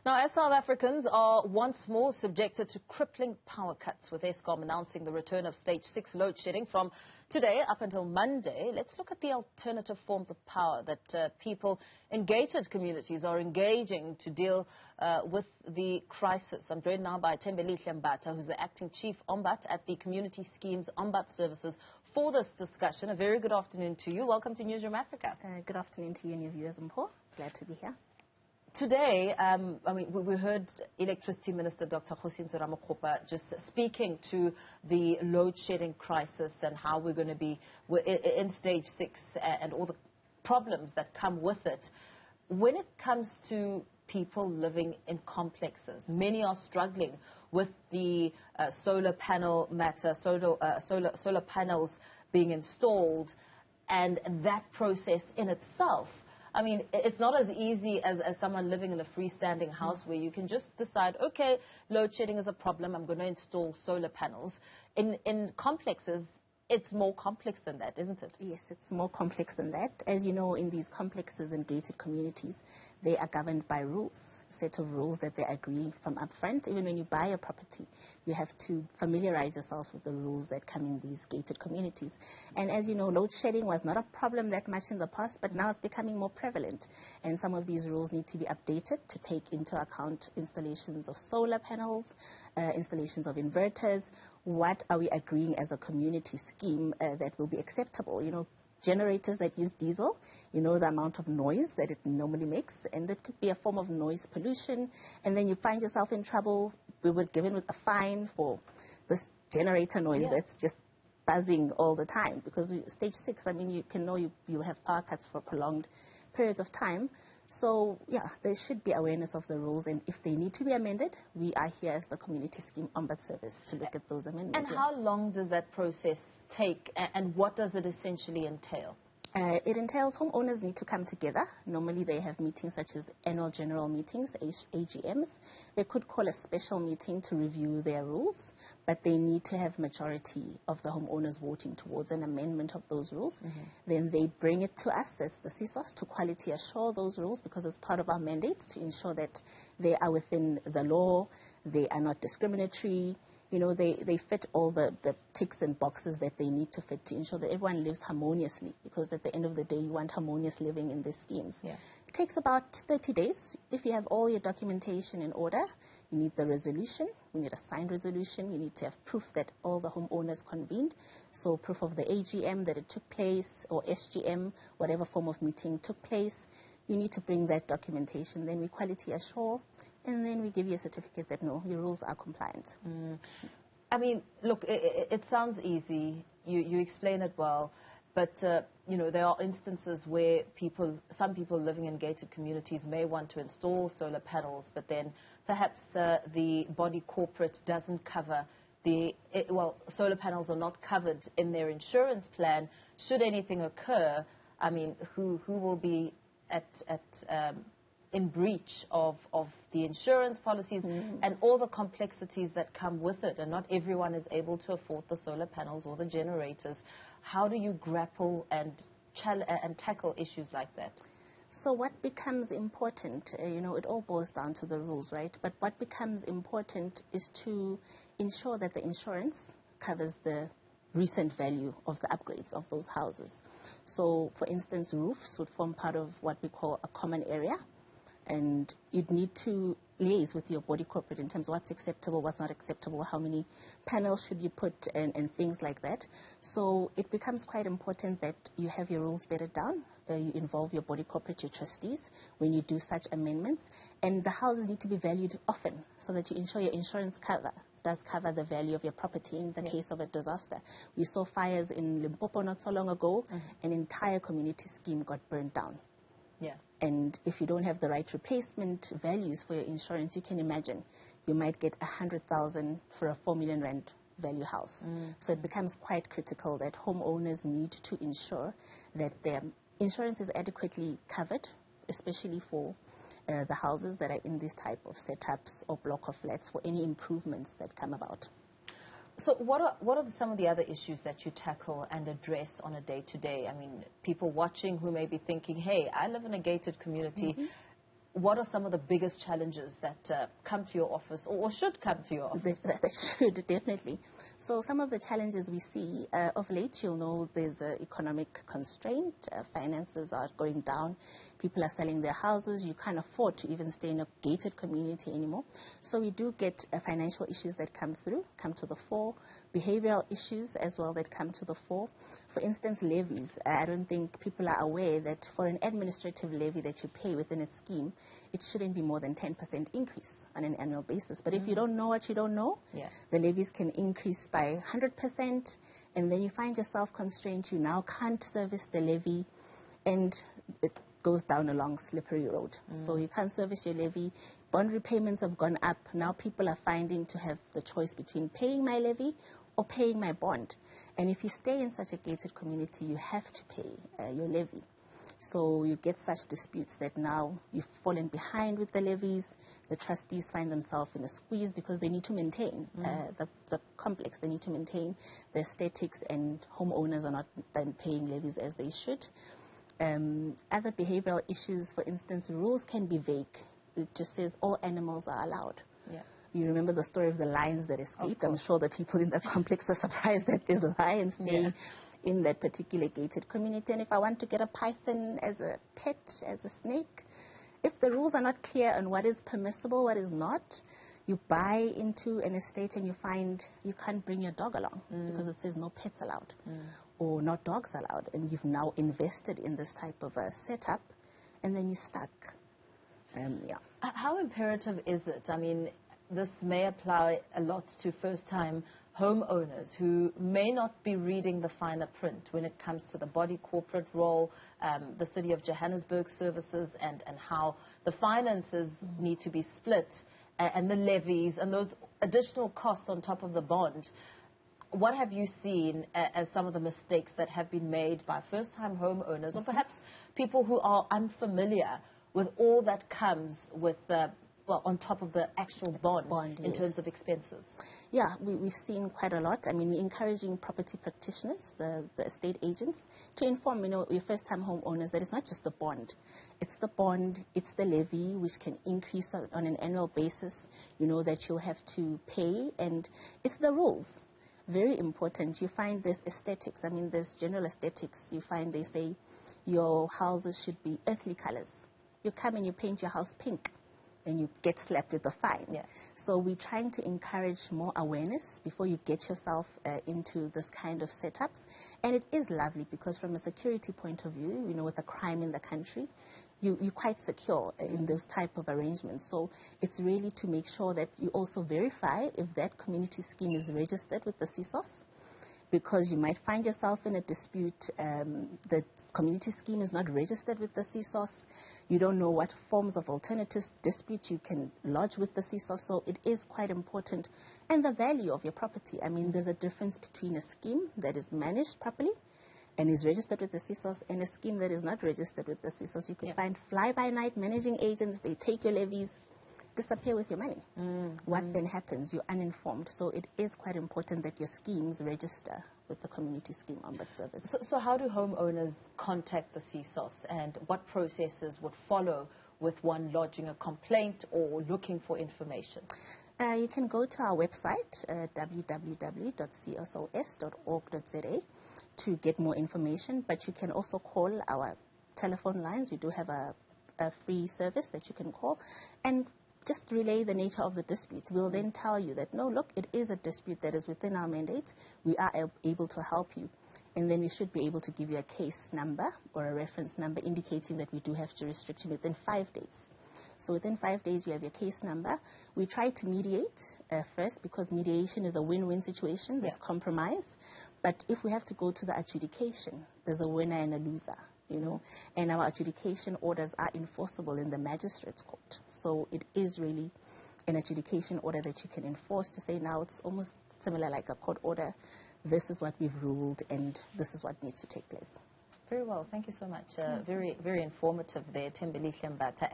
Now, as South Africans are once more subjected to crippling power cuts, with Eskom announcing the return of stage 6 load shedding from today up until Monday, let's look at the alternative forms of power that people in gated communities are engaging to deal with the crisis. I'm joined now by Thembelihle Mbatha, who's the acting chief Ombud at the Community Schemes Ombud Services, for this discussion. A very good afternoon to you. Welcome to Newzroom Afrika. Good afternoon to you and your viewers, Mpho. Glad to be here. Today, we heard Electricity Minister Dr. Ramakgopa just speaking to the load shedding crisis and how we're going to be in stage 6 and all the problems that come with it. When it comes to people living in complexes, many are struggling with the solar panel matter, solar panels being installed, and that process in itself. I mean, it's not as easy as someone living in a freestanding house where you can just decide, okay, load shedding is a problem, I'm going to install solar panels. In complexes, it's more complex than that, isn't it? Yes, it's more complex than that. As you know, in these complexes and gated communities, they are governed by rules, a set of rules that they agree from upfront. Even when you buy a property, you have to familiarize yourselves with the rules that come in these gated communities. And as you know, load shedding was not a problem that much in the past, but now it's becoming more prevalent. And some of these rules need to be updated to take into account installations of solar panels, installations of inverters. What are we agreeing as a community scheme that will be acceptable? You know, generators that use diesel, you know the amount of noise that it normally makes, and that could be a form of noise pollution, and then you find yourself in trouble. We were given with a fine for this generator noise that's just buzzing all the time, because stage 6, I mean, you can know you have power cuts for prolonged periods of time. So, yeah, there should be awareness of the rules, and if they need to be amended, we are here as the Community Scheme Ombud Service to look at those amendments. And how long does that process take, and what does it essentially entail? It entails homeowners need to come together. Normally they have meetings such as annual general meetings, AGMs. They could call a special meeting to review their rules, but they need to have majority of the homeowners voting towards an amendment of those rules. Then they bring it to us as the CSOS to quality assure those rules, because it's part of our mandate to ensure that they are within the law, they are not discriminatory. You know, they fit all the ticks and boxes that they need to fit to ensure that everyone lives harmoniously, because at the end of the day, you want harmonious living in these schemes. Yeah. It takes about 30 days. If you have all your documentation in order, you need the resolution. You need a signed resolution. You need to have proof that all the homeowners convened. So proof of the AGM that it took place, or SGM, whatever form of meeting took place. You need to bring that documentation. Then we quality assure, and then we give you a certificate that, no, your rules are compliant. I mean, look, it sounds easy. You explain it well. But, you know, there are instances where some people living in gated communities may want to install solar panels, but then perhaps the body corporate doesn't cover solar panels are not covered in their insurance plan. Should anything occur, I mean, who will be in breach of the insurance policies and all the complexities that come with it, and not everyone is able to afford the solar panels or the generators. How do you grapple and tackle issues like that? So what becomes important, you know, it all boils down to the rules, right? But what becomes important is to ensure that the insurance covers the recent value of the upgrades of those houses. So, for instance, roofs would form part of what we call a common area, and you'd need to liaise with your body corporate in terms of what's acceptable, what's not acceptable, how many panels should you put, and things like that. So it becomes quite important that you have your rules bedded down. You involve your body corporate, your trustees, when you do such amendments. And the houses need to be valued often, so that you ensure your insurance does cover the value of your property in the case of a disaster. We saw fires in Limpopo not so long ago. An entire community scheme got burned down. Yeah. And if you don't have the right replacement values for your insurance, you can imagine you might get 100,000 for a 4 million rand value house. So it becomes quite critical that homeowners need to ensure that their insurance is adequately covered, especially for the houses that are in this type of setups or block of flats, for any improvements that come about. So what are some of the other issues that you tackle and address on a day-to-day? I mean, people watching who may be thinking, hey, I live in a gated community. what are some of the biggest challenges that come to your office or should come to your office? That should, definitely. So some of the challenges we see, of late, you'll know there's an economic constraint. Finances are going down. People are selling their houses. You can't afford to even stay in a gated community anymore. So we do get financial issues that come to the fore, behavioral issues as well that come to the fore. For instance, levies. I don't think people are aware that for an administrative levy that you pay within a scheme, it shouldn't be more than 10% increase on an annual basis. But if you don't know what you don't know, the levies can increase by 100%, and then you find yourself constrained. You now can't service the levy, and it goes down a long, slippery road. So you can't service your levy. Bond repayments have gone up. Now people are finding to have the choice between paying my levy or paying my bond. And if you stay in such a gated community, you have to pay your levy. So you get such disputes that now you've fallen behind with the levies. The trustees find themselves in a squeeze because they need to maintain the complex. They need to maintain the aesthetics, and homeowners are not then paying levies as they should. Other behavioral issues, for instance, rules can be vague. It just says all animals are allowed. You remember the story of the lions that escaped? I'm sure the people in that complex are surprised that there's lions staying in that particular gated community. And if I want to get a python as a pet, as a snake, if the rules are not clear on what is permissible, what is not, you buy into an estate and you find you can't bring your dog along because it says no pets allowed or not dogs allowed. And you've now invested in this type of a setup, and then you're stuck. How imperative is it? I mean, this may apply a lot to first-time homeowners who may not be reading the finer print when it comes to the body corporate role, the City of Johannesburg services, and how the finances need to be split, and the levies and those additional costs on top of the bond. What have you seen as some of the mistakes that have been made by first-time homeowners, or perhaps people who are unfamiliar with all that comes with on top of the actual bond in terms of expenses? Yeah, we've seen quite a lot. I mean, we're encouraging property practitioners, the estate agents, to inform, your first-time homeowners that it's not just the bond. It's the bond, it's the levy, which can increase on an annual basis, that you'll have to pay, and it's the rules. Very important. You find there's aesthetics. I mean, there's general aesthetics. You find they say your houses should be earthly colors. You come and you paint your house pink, and you get slapped with a fine. So we're trying to encourage more awareness before you get yourself into this kind of setups. And it is lovely because from a security point of view, with the crime in the country, you're quite secure in those type of arrangements. So it's really to make sure that you also verify if that community scheme is registered with the CSOS, because you might find yourself in a dispute. The community scheme is not registered with the CSOS. You don't know what forms of alternative dispute you can lodge with the CSOS, so it is quite important. And the value of your property. I mean, there's a difference between a scheme that is managed properly and is registered with the CSOS and a scheme that is not registered with the CSOS. You could find fly-by-night managing agents. They take your levies, disappear with your money. What then happens? You're uninformed. So it is quite important that your schemes register with the community scheme Ombud service. So how do homeowners contact the CSOS, and what processes would follow with one lodging a complaint or looking for information? You can go to our website, www.csos.org.za, to get more information, but you can also call our telephone lines. We do have a free service that you can call and just relay the nature of the dispute. We'll then tell you that, no, look, it is a dispute that is within our mandate. We are able to help you. And then we should be able to give you a case number or a reference number indicating that we do have jurisdiction within 5 days. So within 5 days, you have your case number. We try to mediate first, because mediation is a win-win situation. There's compromise. But if we have to go to the adjudication, there's a winner and a loser. And our adjudication orders are enforceable in the magistrate's court. So it is really an adjudication order that you can enforce to say, now it's almost similar like a court order. This is what we've ruled, and this is what needs to take place. Very well. Thank you so much. Very, very informative there. Thembelihle Mbatha.